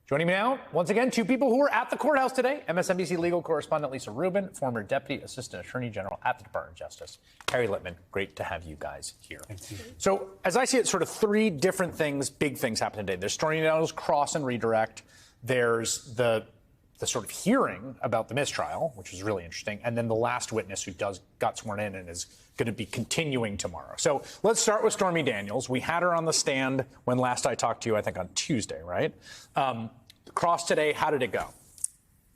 Joining me now, once again, two people who were at the courthouse today. MSNBC legal correspondent Lisa Rubin, former Deputy Assistant Attorney General at the Department of Justice. Harry Litman, great to have you guys here. Thank you. So, as I see it, sort of three different things, big things happen today. There's Stormy Daniels' cross and redirect. There's the sort of hearing about the mistrial, which was really interesting. And then the last witness who got sworn in and is going to be continuing tomorrow. So let's start with Stormy Daniels. We had her on the stand when last I talked to you, I think on Tuesday, right? Cross today, how did it go?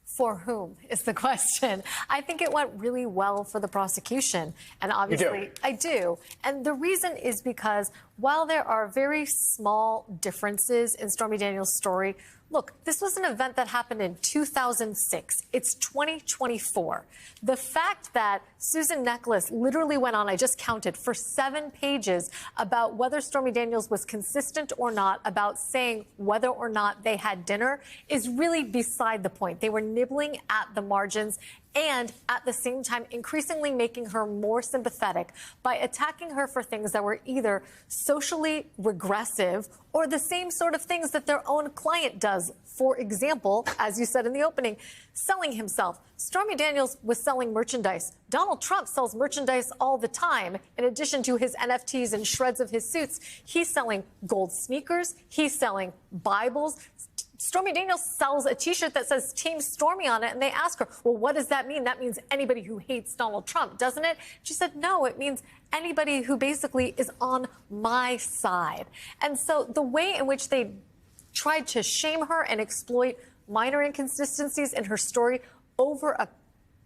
For whom is the question. I think it went really well for the prosecution. And obviously, I do. And the reason is because while there are very small differences in Stormy Daniels' story, look, this was an event that happened in 2006. It's 2024. The fact that Susan Necheles literally went on, I just counted, for 7 pages about whether Stormy Daniels was consistent or not about saying whether or not they had dinner is really beside the point. They were nibbling at the margins and at the same time increasingly making her more sympathetic by attacking her for things that were either socially regressive or the same sort of things that their own client does. For example, as you said in the opening, selling himself. Stormy Daniels was selling merchandise. Donald Trump sells merchandise all the time. In addition to his NFTs and shreds of his suits, he's selling gold sneakers. He's selling Bibles. Stormy Daniels sells a T-shirt that says Team Stormy on it, and they ask her, well, what does that mean? That means anybody who hates Donald Trump, doesn't it? She said, no, it means anybody who basically is on my side. And so the way in which they tried to shame her and exploit minor inconsistencies in her story over a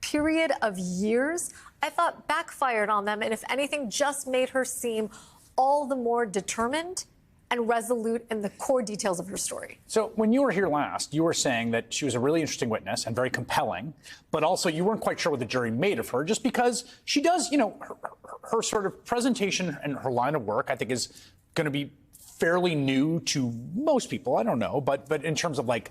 period of years, I thought backfired on them, and if anything, just made her seem all the more determined and resolute in the core details of her story. So when you were here last, you were saying that she was a really interesting witness and very compelling, but also you weren't quite sure what the jury made of her, just because she does, you know, her sort of presentation and her line of work, I think, is going to be fairly new to most people. I don't know, but in terms of like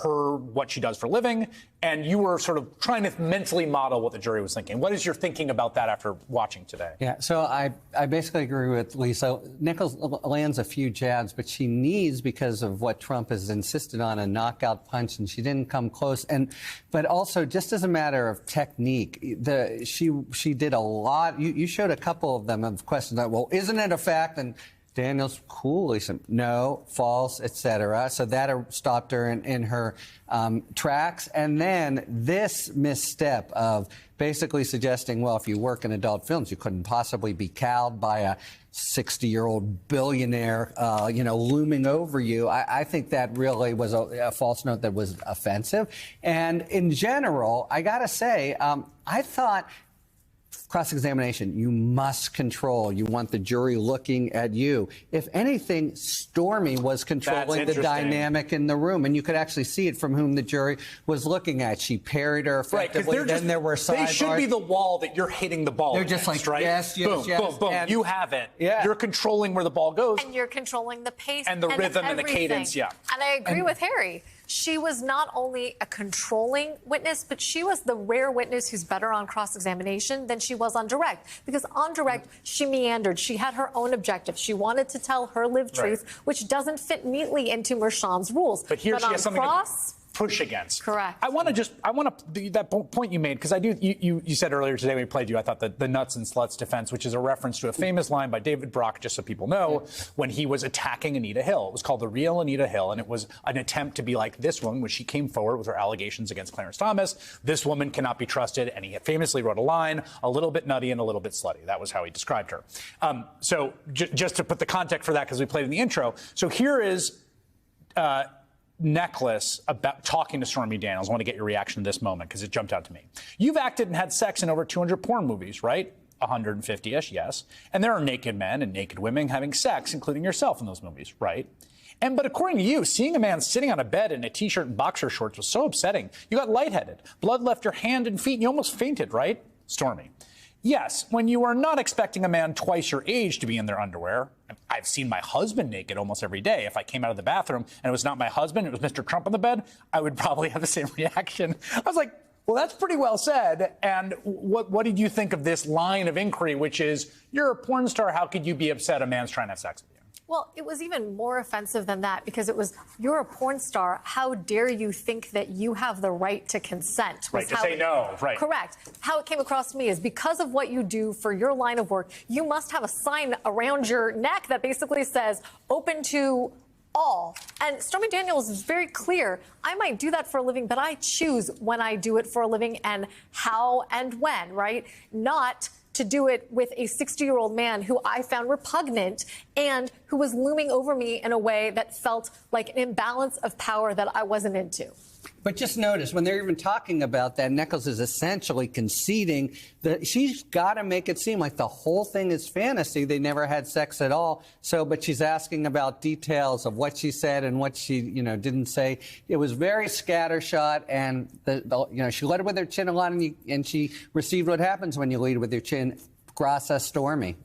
her what she does for a living, and you were sort of trying to mentally model what the jury was thinking. What is your thinking about that after watching today? Yeah, so I basically agree with Lisa. Nichols lands a few jabs, but she needs, because of what Trump has insisted on, a knockout punch, and she didn't come close. But also, just as a matter of technique, she did a lot. You showed a couple of them of questions that, well, isn't it a fact? And Daniels coolly said, no, false, etc. So that stopped her in her tracks. And then this misstep of basically suggesting, well, if you work in adult films, you couldn't possibly be cowed by a 60-year-old billionaire, looming over you. I think that really was a false note that was offensive. And in general, I got to say, I thought cross-examination, you must control. You want the jury looking at you. If anything, Stormy was controlling the dynamic in the room, and you could actually see it from whom the jury was looking at. She parried her effectively. Right, then there were sidebars. They should be the wall that you're hitting the ball They're against, just like, right? yes, yes, boom, yes. boom, boom. And you have it. Yeah. You're controlling where the ball goes. And you're controlling the pace and the rhythm and the cadence, yeah. And I agree with Harry. She was not only a controlling witness, but she was the rare witness who's better on cross-examination than she was on direct. Because on direct, she meandered. She had her own objective. She wanted to tell her lived truth, which doesn't fit neatly into Merchan's rules. But here she has something to push against. Correct. I want to that point you made, because I do. You said earlier today when we played you, I thought that the nuts and sluts defense, which is a reference to a famous line by David Brock, just so people know, when he was attacking Anita Hill. It was called The Real Anita Hill, and it was an attempt to be like this woman when she came forward with her allegations against Clarence Thomas. This woman cannot be trusted, and he famously wrote a line, a little bit nutty and a little bit slutty. That was how he described her. So just to put the context for that, because we played in the intro. So here is Necheles about talking to Stormy Daniels. I want to get your reaction to this moment because it jumped out to me. You've acted and had sex in over 200 porn movies, right? 150-ish, yes. And there are naked men and naked women having sex, including yourself in those movies, right? But according to you, seeing a man sitting on a bed in a T-shirt and boxer shorts was so upsetting. You got lightheaded. Blood left your hand and feet, and you almost fainted, right? Stormy. Yes, when you are not expecting a man twice your age to be in their underwear. I've seen my husband naked almost every day. If I came out of the bathroom and it was not my husband, it was Mr. Trump on the bed, I would probably have the same reaction. I was like, well, that's pretty well said. And what did you think of this line of inquiry, which is, you're a porn star, how could you be upset a man's trying to have sex with you? Well, it was even more offensive than that because it was, you're a porn star. How dare you think that you have the right to consent? Right, to say no, right. Correct. How it came across to me is because of what you do for your line of work, you must have a sign around your neck that basically says, open to all. And Stormy Daniels is very clear. I might do that for a living, but I choose when I do it for a living and how and when, right? Not to do it with a 60-year-old man who I found repugnant and who was looming over me in a way that felt like an imbalance of power that I wasn't into. But just notice, when they're even talking about that, Nichols is essentially conceding that she's got to make it seem like the whole thing is fantasy. They never had sex at all. But she's asking about details of what she said and what she, didn't say. It was very scattershot, and she led with her chin a lot, and she received what happens when you lead with your chin. Grassa Stormy.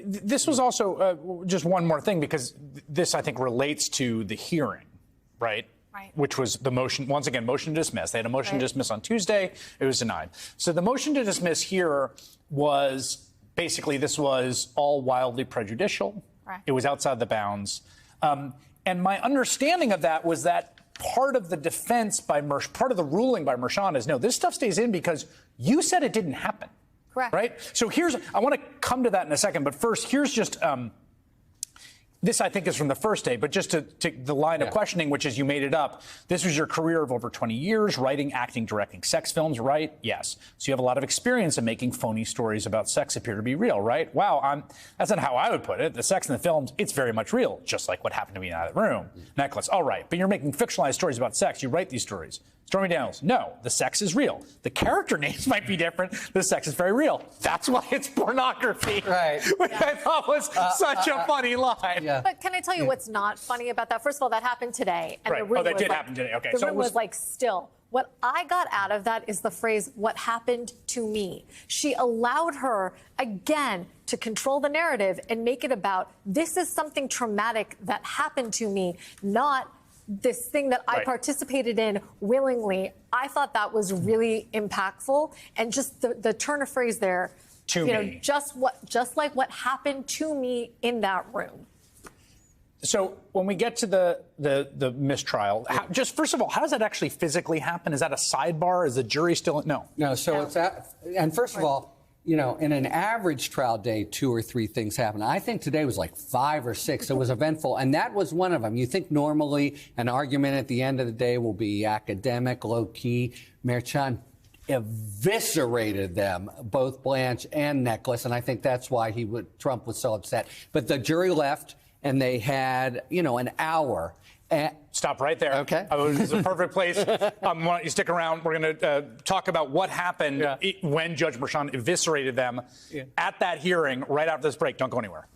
This was also just one more thing, because this, I think, relates to the hearing, right? Right. Which was the motion, once again, motion to dismiss. They had a motion to dismiss on Tuesday. It was denied. So the motion to dismiss here was basically, this was all wildly prejudicial. Right. It was outside the bounds. And my understanding of that was that part of the defense by part of the ruling by Mershon is, no, this stuff stays in because you said it didn't happen. Correct. Right? So I want to come to that in a second. But first, here's just... this, I think, is from the first day, but just to the line of questioning, which is you made it up. This was your career of over 20 years, writing, acting, directing sex films, right? Yes. So you have a lot of experience in making phony stories about sex appear to be real, right? Wow, that's not how I would put it. The sex in the films, it's very much real, just like what happened to me in that room. Necklace, all right. But you're making fictionalized stories about sex. You write these stories. Stormy Daniels, no, the sex is real. The character names might be different. The sex is very real. That's why it's pornography. Right. Which I thought was such a funny line. Yeah. But can I tell you what's not funny about that? First of all, that happened today. And Right. the room Oh, that was did like, happen today. Okay. The So room was like still. What I got out of that is the phrase, what happened to me. She allowed her, again, to control the narrative and make it about, this is something traumatic that happened to me, not this thing that I Right. participated in willingly. I thought that was really impactful. And just the turn of phrase there, To me. just like what happened to me in that room. So when we get to the mistrial, just first of all, how does that actually physically happen? Is that a sidebar? Is the jury still? No. No, so it's and first of all, in an average trial day, 2 or 3 things happen. I think today was like 5 or 6. It was eventful, and that was one of them. You think normally an argument at the end of the day will be academic, low-key. Mershon eviscerated them, both Blanche and Necklace, and I think that's why Trump was so upset. But the jury left, and they had, an hour. Stop right there. Okay. It's a perfect place. Why don't you stick around? We're going to talk about what happened when Judge Mershon eviscerated them at that hearing right after this break. Don't go anywhere.